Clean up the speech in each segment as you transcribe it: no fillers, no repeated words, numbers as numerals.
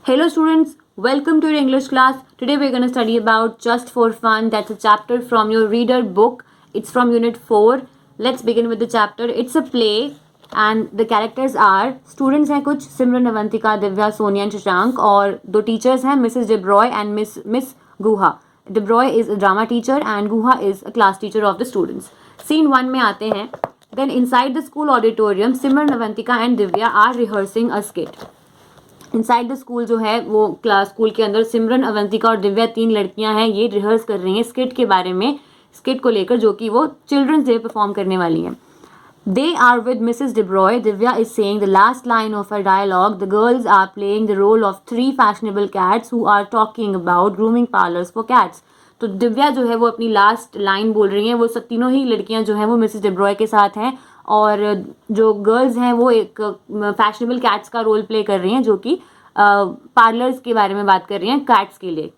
Hello students, welcome to your English class. Today we're going to study about Just for Fun. That's a chapter from your reader book. It's from unit 4. Let's begin with the chapter. It's a play and the characters are students हैं कुछ Simran Avantika Divya Sonia and Shashank और दो teachers हैं Mrs Dibroy and Miss Guha. Dibroy is a drama teacher and Guha is a class teacher of the students. Scene 1 में आते हैं. Then inside the school auditorium, Simran Avantika and Divya are rehearsing a skit. Inside the school जो है वो class school के अंदर सिमरन अवंतिका और दिव्या 3 लड़कियां हैं. ये रिहर्स कर रही हैं स्किट के बारे में, स्किट को लेकर जो कि वो चिल्ड्रंस डे परफॉर्म करने वाली हैं. They are with Mrs Dibroy. Divya is saying the last line of her dialogue. The girls are playing the role of 3 fashionable cats who are talking about grooming parlours for cats. तो दिव्या जो है वो अपनी last line बोल रही हैं. वो सब तीनों ही लड़कियां जो हैं वो मिसेस डिब्रॉय के साथ हैं और जो गर्ल्स हैं वो एक फैशनेबल कैट्स का रोल प्ले कर रही हैं जो कि पार्लर्स के बारे में बात कर रही हैं कैट्स के लिए,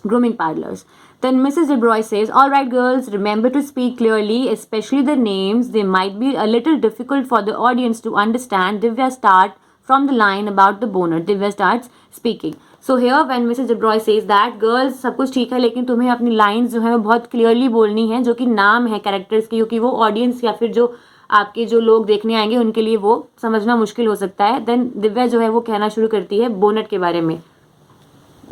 grooming parlors. Then Mrs. DeBroy says, "All right, girls, remember to speak clearly, especially the names. They might be a little difficult for the audience to understand." Divya start from the line about the bonnet. Divya starts speaking. So here, when Mrs. DeBroy says that, girls, सब कुछ ठीक है लेकिन तुम्हें अपनी lines जो है वो बहुत clearly बोलनी है, जो कि नाम है characters की, क्योंकि वो audience या फिर जो आपके जो लोग देखने आएंगे उनके लिए वो समझना मुश्किल हो सकता है. देन दिव्या जो है वो कहना शुरू करती है बोनट के बारे में.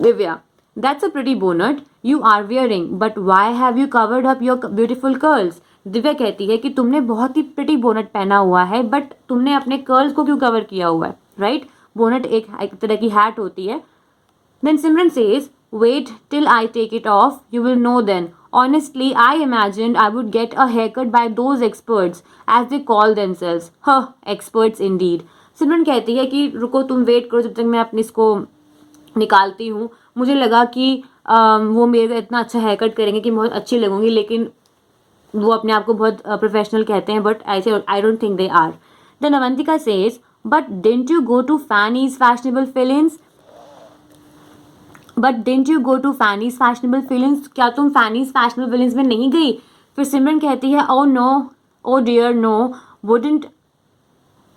Divya, that's a pretty bonnet you are wearing, but why have you covered up your beautiful curls. Divya कहती है कि तुमने बहुत ही प्रिटी बोनट पहना हुआ है बट तुमने अपने कर्ल्स को क्यों कवर किया हुआ है. राइट, बोनट एक तरह की हैट होती है. Then Simran says, wait till I take it off, you will know then. Honestly, I imagined I would get a haircut by those experts, as they call themselves. Huh, experts indeed. सिमरन कहती है कि रुको तुम wait करो जब तक मैं अपनी इसको निकालती हूँ. मुझे लगा कि वो मेरे इतना अच्छा हेयर कट करेंगे कि बहुत अच्छी लगूंगी, लेकिन वो अपने आप को बहुत प्रोफेशनल कहते हैं, but I don't think they are. Then Avantika says, but didn't you go to Fanny's fashionable felines. But didn't you go to Fanny's fashionable felines. क्या तुम फैनीज फैशनेबल फिलिंस में नहीं गई. फिर सिमरन कहती है, oh no, oh dear no, wouldn't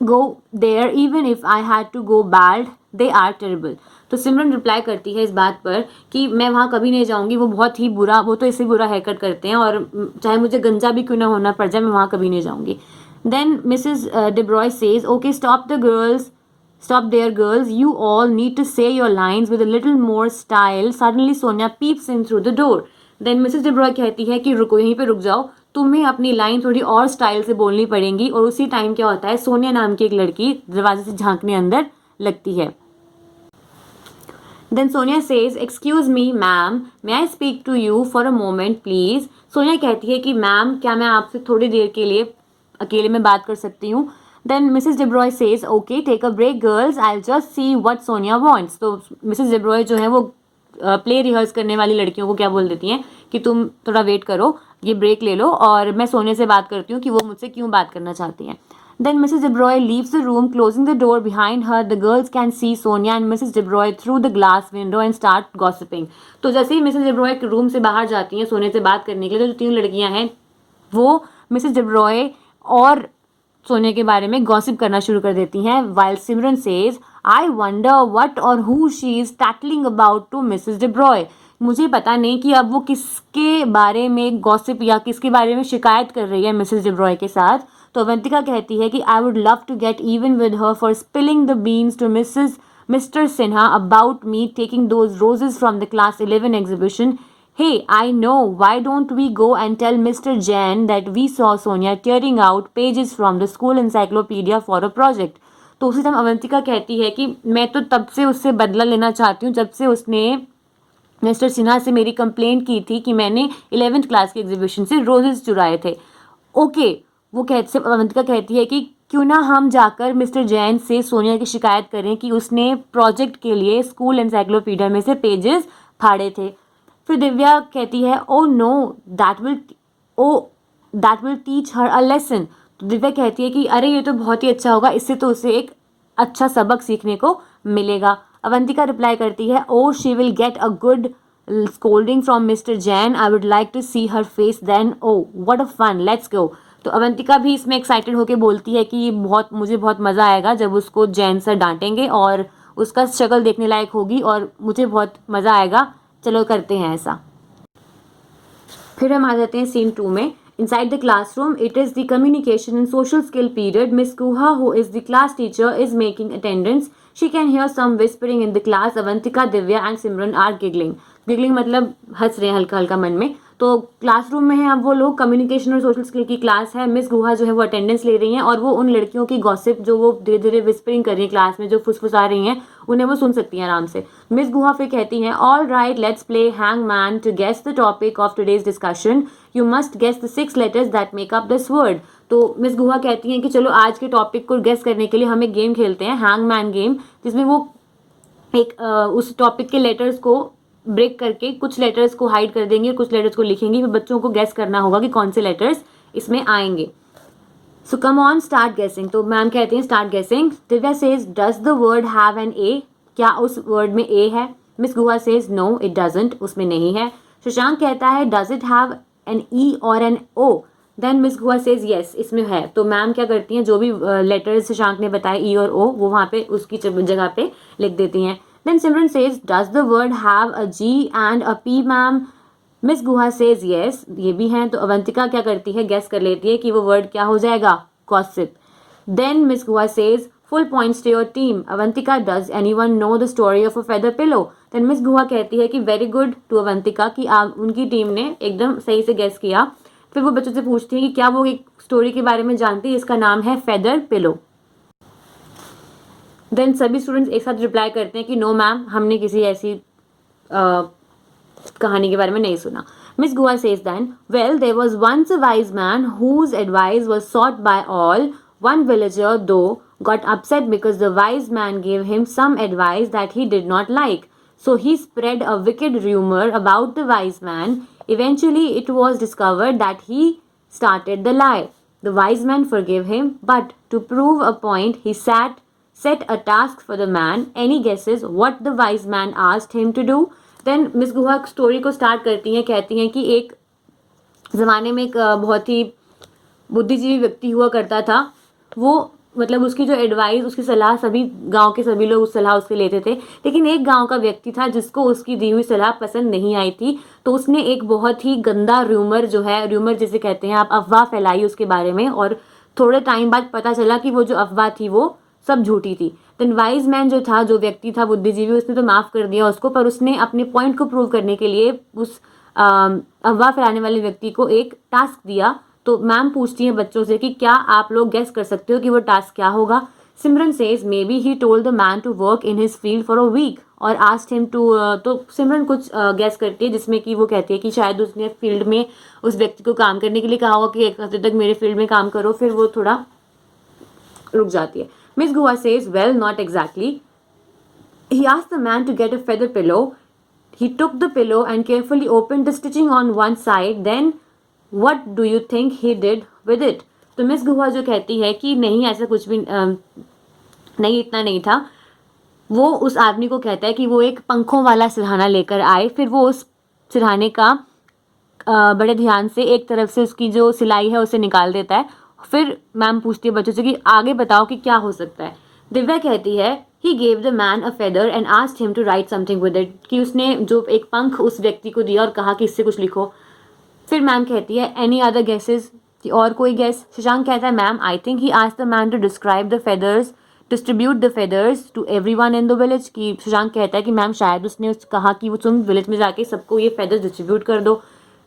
go there even if I had to go bald, they are terrible. तो Simran reply करती है इस बात पर कि मैं वहाँ कभी नहीं जाऊँगी, वो बहुत ही बुरा, वो तो इससे बुरा हेयर कट करते हैं और चाहे मुझे गंजा भी क्यों ना होना पड़ जाए मैं वहाँ कभी नहीं जाऊँगी. Then Mrs Dibroy says, okay stop the girls. Stop there, girls. You all need to say your lines with a little more style. Suddenly, Sonia peeps in through the door. Then Mrs. DeBroy कहती है कि रुको, यहीं पे रुक जाओ, तुम्हें अपनी लाइन थोड़ी और स्टाइल से बोलनी पड़ेगी. और उसी टाइम क्या होता है, सोनिया नाम की एक लड़की दरवाजे से झांकने अंदर लगती है. Then Sonia says, excuse me, ma'am, may I speak to you for a moment, please? Sonia कहती है कि मैम, क्या मैं आपसे थोड़ी देर के लिए अकेले में बात कर सकती हूँ. Then Mrs. DeBroy says, okay, take a break, girls. I'll just see what Sonia wants. तो Mrs. DeBroy जो है वो प्ले रिहर्स करने वाली लड़कियों को क्या बोल देती हैं कि तुम थोड़ा वेट करो, ये ब्रेक ले लो और मैं सोनिया से बात करती हूँ कि वो मुझसे क्यों बात करना चाहती हैं. Then Mrs. DeBroy leaves the room, closing the door behind her. The girls can see Sonia and Mrs. DeBroy through the glass window and start gossiping. तो जैसे ही Mrs. DeBroy रूम से बाहर जाती हैं सोनिया से बात करने के लिए, तो जो 3 लड़कियां हैं वो Mrs. DeBroy और सोनिया के बारे में गॉसिप करना शुरू कर देती हैं. While Simran says, I wonder what और who she is tattling about to Mrs Dibroy. मुझे पता नहीं कि अब वो किसके बारे में गॉसिप या किसके बारे में शिकायत कर रही है मिसेस डिब्रॉय के साथ. तो अवंतिका कहती है कि I would love to get even with her for spilling the beans to mister Sinha about me taking those roses from the class 11 exhibition. Hey, I know. Why don't we go and tell Mr. Jain that we saw Sonia tearing out pages from the school encyclopedia for a project? तो उसी time Avantika कहती है कि मैं तो तब से उससे बदला लेना चाहती हूँ जब से उसने मिस्टर सिन्हा से मेरी कंप्लेंट की थी कि मैंने 11th क्लास के एग्जीबिशन से रोजेस चुराए थे. ओके, वो अवंतिका कहती है कि क्यों ना हम जाकर मिस्टर जैन से सोनिया की शिकायत करें कि उसने प्रोजेक्ट के लिए स्कूल एनसाइक्लोपीडिया में से पेजेस फाड़े थे. फिर दिव्या कहती है, oh no, that will teach her a lesson. तो दिव्या कहती है कि अरे ये तो बहुत ही अच्छा होगा, इससे तो उसे एक अच्छा सबक सीखने को मिलेगा. अवंतिका रिप्लाई करती है, oh she will get a good scolding from mister Jain. I would like to see her face then. Oh what a fun, let's go. तो अवंतिका भी इसमें एक्साइटेड होकर बोलती है कि मुझे बहुत मज़ा आएगा जब उसको जैन सर डांटेंगे और उसका स्ट्रगल देखने लायक होगी और मुझे बहुत मज़ा आएगा। चलो करते हैं ऐसा। फिर हम आ जाते हैं सीन 2 में। Inside the classroom, it is the communication and social skill period. Miss Guha, who is the class teacher, is making attendance. She can hear some whispering in the class. Avantika, Divya and Simran are giggling. Giggling मतलब हंस रहे हैं हल्का हल्का मन में। तो classroom में है अब वो लोग, कम्युनिकेशन और सोशल स्किल की क्लास है। मिस गुहा जो है वो अटेंडेंस ले रही हैं और वो उन लड़कियों की गॉसिप जो वो धीरे धीरे विस्परिंग कर रही है क्लास में, जो फुसफुसा रही हैं, उन्हें वो सुन सकती हैं आराम से। मिस गुहा फिर कहती हैं, all right let's play hangman to guess the topic of today's discussion. You must guess the 6 letters that make up this word. तो मिस गुहा कहती हैं कि चलो आज के टॉपिक को गेस करने के लिए हम एक गेम खेलते हैं, हैंग मैन गेम, जिसमें वो एक उस टॉपिक के लेटर्स को ब्रेक करके कुछ लेटर्स को हाइड कर देंगे, कुछ लेटर्स को लिखेंगे, फिर बच्चों को गेस करना होगा कि कौन से लेटर्स इसमें आएंगे। सो कम ऑन स्टार्ट गेसिंग। तो मैम कहती हैं start guessing. Divya says does the word have an A, क्या उस वर्ड में ए है? Miss Guha says no it doesn't, उसमें नहीं है। शशांक कहता है does it have an E और an O? Then miss Guha says yes, इसमें है। तो मैम क्या करती हैं, जो भी लेटर्स शशांक ने बताए ई और ओ, वो वहाँ पे उसकी जगह पे लिख देती हैं। Then Simran says, does the word have a G and a P, ma'am? Miss Guha says yes, ये भी हैं। तो अवंतिका क्या करती है, गेस कर लेती है कि वो वर्ड क्या हो जाएगा, gossip. Then Miss Guha says, full points to your team. Avantika, does anyone know the story of a feather pillow? Then Miss Guha कहती है कि very good to Avantika, कि उनकी टीम ने एकदम सही से गेस किया। फिर वो बच्चों से पूछती है कि क्या वो एक स्टोरी के बारे में जानती है, इसका नाम है फेदर पिलो। देन सभी स्टूडेंट्स एक साथ रिप्लाई करते हैं कि नो मैम, हमने किसी ऐसी कहानी के बारे में नहीं सुना। Miss Guha says then, well there was once a wise man whose advice was sought by all. One villager though got upset because the wise man gave him some advice that he did not like. So he spread a wicked rumor about the wise man. Eventually it was discovered that he started the lie. The wise man forgave him, but to prove a point he set a task for the man. Any guesses what the wise man asked him to do? Then Miss Guha story को start करती हैं, कहती हैं कि एक ज़माने में एक बहुत ही बुद्धिजीवी व्यक्ति हुआ करता था। वो मतलब उसकी जो एडवाइस, उसकी सलाह सभी गांव के सभी लोग उस सलाह उससे लेते थे, लेकिन एक गांव का व्यक्ति था जिसको उसकी दी हुई सलाह पसंद नहीं आई थी। तो उसने एक बहुत ही गंदा र्यूमर, जो है र्यूमर जिसे कहते हैं आप, अफवाह फैलाई उसके बारे में, और थोड़े टाइम बाद पता चला कि वो जो अफवाह थी वो सब झूठी थी। देन वाइज मैन जो था, जो व्यक्ति था बुद्धिजीवी, उसने तो माफ़ कर दिया उसको, पर उसने अपने पॉइंट को प्रूव करने के लिए उस अफवाह फैलाने वाले व्यक्ति को एक टास्क दिया। तो मैम पूछती हैं बच्चों से कि क्या आप लोग गेस कर सकते हो कि वो टास्क क्या होगा? Simran says maybe he told the man to work in his field for a week और आस्क्ड हिम टू, तो सिमरन कुछ गेस करती है जिसमें कि वो कहती है कि शायद उसने फील्ड में उस व्यक्ति को काम करने के लिए कहा होगा कि एक हफ्ते तक मेरे फील्ड में काम करो, फिर वो थोड़ा रुक जाती है। Miss Guha says, well, not exactly. He asked the man to get a feather pillow. He took the pillow and carefully opened the stitching on one side. Then, what do you think he did with it? तो miss गुहा जो कहती है कि नहीं, ऐसा कुछ भी नहीं, इतना नहीं था। वो उस आदमी को कहता है कि वो एक पंखों वाला सिरहाना लेकर आए। फिर वो उस सिरहाने का बड़े ध्यान से एक तरफ से उसकी जो सिलाई है उसे निकाल देता है। फिर मैम पूछती है बच्चों से कि आगे बताओ कि क्या हो सकता है। दिव्या कहती है he gave the man a feather and asked him to write something with it, कि उसने जो एक पंख उस व्यक्ति को दिया और कहा कि इससे कुछ लिखो। फिर मैम कहती है एनी अदर गेसेस, कि और कोई गेस? शशांक कहता है ma'am I think he asked the man to describe the feathers, distribute the feathers to everyone in the village, की शशांक कहता है कि मैम शायद उसने कहा कि वो तुम विलेज में जाके सबको ये फेदर्स डिस्ट्रीब्यूट कर दो।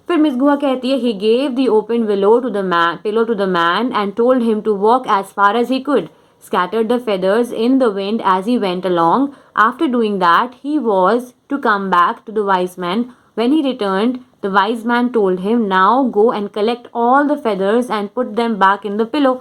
फिर मिस गुहा कहती है he gave the open pillow to the man and told him to walk as far as he could, scattered the feathers in the wind as he went along. After doing that, he was to come back to the wise man. When he returned, the wise man told him, now go and collect all the feathers and put them back in the pillow.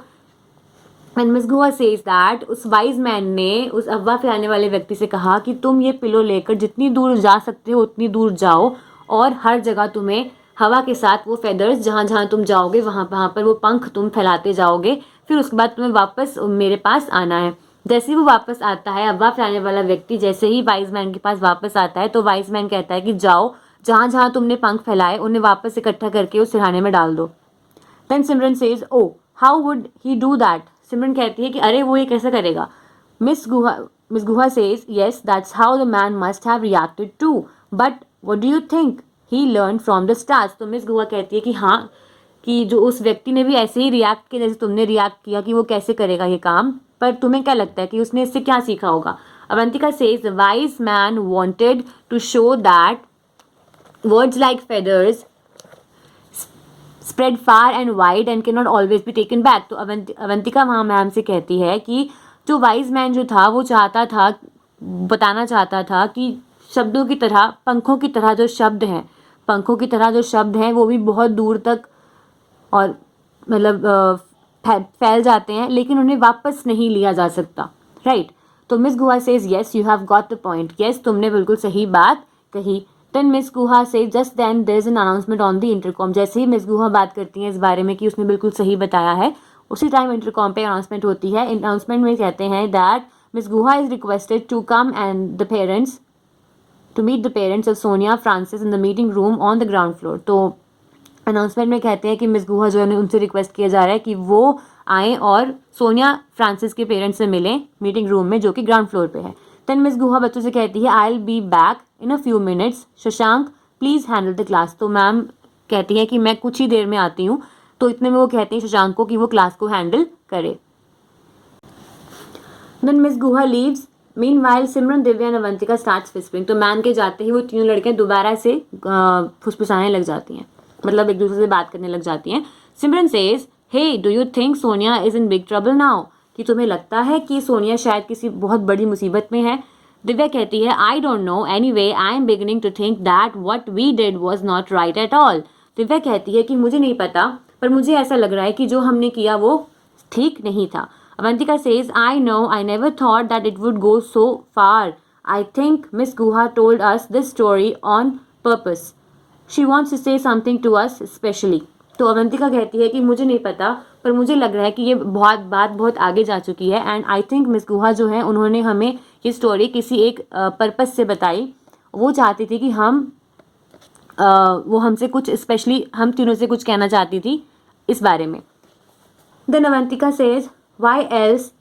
And Miss Guha says that उस wise man ने उस अफवाह फैलाने वाले व्यक्ति से कहा कि तुम ये पिलो लेकर जितनी दूर जा सकते हो उतनी दूर जाओ, और हर जगह तुम्हें हवा के साथ वो फेदर्स, जहाँ जहाँ तुम जाओगे वहाँ पर वो पंख तुम फैलाते जाओगे। फिर उसके बाद तुम्हें वापस मेरे पास आना है। जैसे ही वो वापस आता है, अफवाह फैलाने वाला व्यक्ति जैसे ही वाइज मैन के पास वापस आता है, तो वाइज मैन कहता है कि जाओ, जहाँ जहाँ तुमने पंख फैलाए उन्हें वापस इकट्ठा करके उस सिरहाने में डाल दो। Then Simran says oh how would he do that? Simran कहती है कि अरे वो ये कैसे करेगा? Miss Guha says, yes, that's how the man must have reacted too. But what do you think he learned from the stars? तो मिस गुहा कहती है कि हाँ, कि जो उस व्यक्ति ने भी ऐसे ही रिएक्ट किया जैसे तुमने रिएक्ट किया कि वो कैसे करेगा ये काम, पर तुम्हें क्या लगता है कि उसने इससे क्या सीखा होगा? Avantika says, the wise man wanted to show that words like feathers spread far and wide and cannot always be taken back. तो अवंतिका वहाँ मैम से कहती है कि जो वाइज मैन जो था वो चाहता था, बताना चाहता था कि शब्दों की तरह, पंखों की तरह जो शब्द हैं, पंखों की तरह जो शब्द हैं वो भी बहुत दूर तक और मतलब फैल जाते हैं, लेकिन उन्हें वापस नहीं लिया जा सकता, राइट? तो miss Guha says, yes you have got the point, yes तुमने बिल्कुल सही बात कही. Then miss Guha says just then there is an announcement on the intercom. जैसे ही मिस गुहा बात करती हैं इस बारे में कि उसने बिल्कुल सही बताया है, उसी टाइम इंटरकॉम पे अनाउंसमेंट होती है. अनाउंसमेंट में कहते हैं that miss Guha is requested to come and the parents to meet the parents of Sonia Francis in the meeting room on the ground floor. तो अनाउंसमेंट में कहते हैं कि मिस गुहा जो है उनसे रिक्वेस्ट किया जा रहा है कि वो आएँ और सोनिया फ्रांसिस के पेरेंट्स से मिलें मीटिंग रूम में, जो कि ग्राउंड फ्लोर पे है. देन मिस गुहा बच्चों से कहती है, I will be back in a few minutes, Shashank please handle the class. तो मैम कहती हैं कि मैं कुछ ही देर में आती हूँ. तो इतने में वो कहती हैं शशांक को कि वो क्लास को हैंडल करे. Then miss Guha leaves. Meanwhile Simran, Divya and Avantika starts whispering. तो मैम के जाते ही वो तीनों लड़कियां दोबारा से फुसफुसाने लग जाती हैं, मतलब एक दूसरे से बात करने लग जाती हैं. Simran says, hey do you think Sonia is in big trouble now? कि तुम्हें लगता है कि सोनिया शायद किसी बहुत बड़ी मुसीबत में है? दिव्या कहती है, I don't know, anyway I am beginning to think that what we did was not right at all. Divya कहती है कि मुझे नहीं पता, पर मुझे ऐसा लग रहा है कि जो हमने किया वो ठीक नहीं था. Avantika says, I know, I never thought that it would go so far. I think miss Guha told us this story on purpose. She wants to say something to us specially. तो अवंतिका कहती है कि मुझे नहीं पता, पर मुझे लग रहा है कि ये बात बहुत आगे जा चुकी है. एंड आई थिंक मिस गुहा जो है उन्होंने हमें ये स्टोरी किसी एक पर्पस से बताई. वो चाहती थी कि वो हमसे कुछ स्पेशली, हम तीनों से कुछ कहना चाहती थी इस बारे में. Then Avantika says, why else?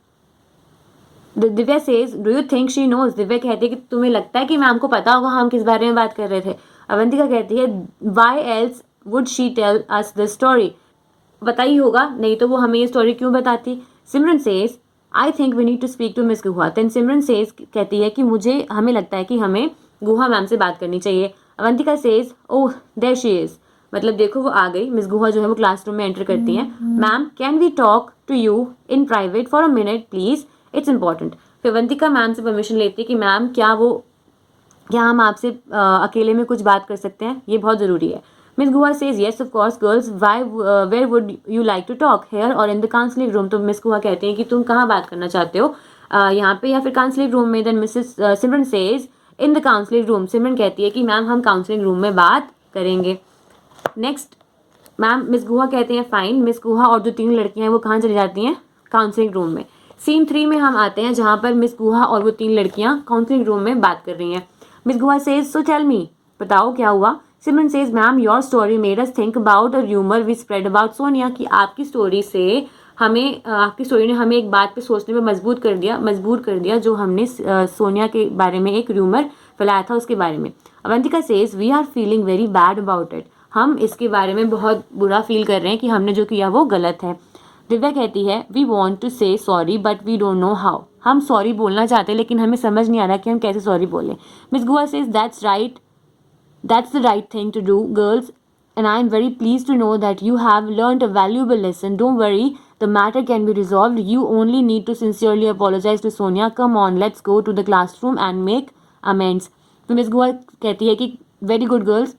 Divya says, do you think she knows? Divya कहती है कि तुम्हें लगता है कि मैम को पता होगा हम किस बारे में बात कर रहे थे? अवंतिका कहती है, why else would she tell us this story? पता ही होगा, नहीं तो वो हमें ये स्टोरी क्यों बताती? Simran says, I think we need to speak to Miss Guha. Then Simran says कहती है कि हमें लगता है कि हमें गुहा मैम से बात करनी चाहिए. Avantika says, oh there she is. मतलब देखो वो आ गई. मिस गुहा जो है वो क्लासरूम में एंटर करती हैं. Ma'am can we talk to you in private for a minute please, it's important. फिर अवंतिका मैम से परमिशन लेती है कि मैम क्या हम आपसे अकेले में कुछ बात कर सकते हैं, ये बहुत ज़रूरी है. Miss Guha says, yes of course girls, where would you like to talk, here और इन द काउंसलिंग रूम. तो मिस गुहा कहते हैं कि तुम कहाँ बात करना चाहते हो, यहाँ पे या फिर काउंसलिंग रूम में. Then Mrs Simran says, in the counselling room. Simran कहती है कि मैम हम काउंसलिंग रूम में बात करेंगे. नेक्स्ट मैम मिस गुहा कहते हैं फाइन. मिस गुहा और जो तीन लड़कियां हैं वो कहाँ चली जाती हैं? काउंसलिंग रूम में. सीन 3 में हम आते हैं जहाँ पर मिस गुहा और वो तीन लड़कियां काउंसलिंग रूम में बात कर रही हैं. Miss Guha says, so tell me, बताओ क्या हुआ? Simran says, ma'am your story made us think about a rumour we spread about Sonia. कि आपकी स्टोरी ने हमें एक बात पे सोचने में मजबूर कर दिया जो हमने सोनिया के बारे में एक र्यूमर फैलाया था उसके बारे में. Avantika says, we are feeling very bad about it. हम इसके बारे में बहुत बुरा फील कर रहे हैं कि हमने जो किया वो गलत है. दिव्या कहती है, we want to say sorry but we don't know how. हम सॉरी बोलना चाहते हैं लेकिन हमें समझ नहीं आ रहा कि हम कैसे सॉरी बोलें. Miss Guha says, that's the right thing to do, girls, and I am very pleased to know that you have learned a valuable lesson. Don't worry, the matter can be resolved. You only need to sincerely apologize to Sonia. Come on, let's go to the classroom and make amends. तो miss Guha कहती है कि very good girls,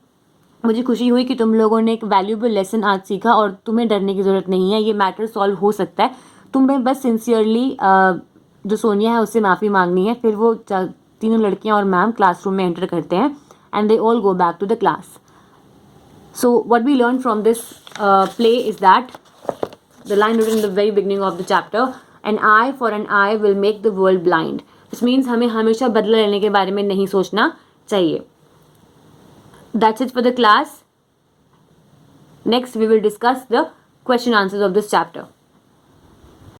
मुझे खुशी हुई कि तुम लोगों ने एक वैल्यूएबल लेसन आज सीखा और तुम्हें डरने की ज़रूरत नहीं है, ये मैटर सॉल्व हो सकता है. तुम्हें बस सिंसियरली जो सोनिया है उससे माफ़ी मांगनी है. फिर वो तीनों लड़कियां और मैम क्लासरूम में एंटर करते हैं and they all go back to the class. So what we learned from this play is that the line written in the very beginning of the chapter, an eye for an eye will make the world blind. This means हमें हमेशा बदला लेने के बारे में नहीं सोचना चाहिए. That's it for the class. Next we will discuss the question answers of this chapter.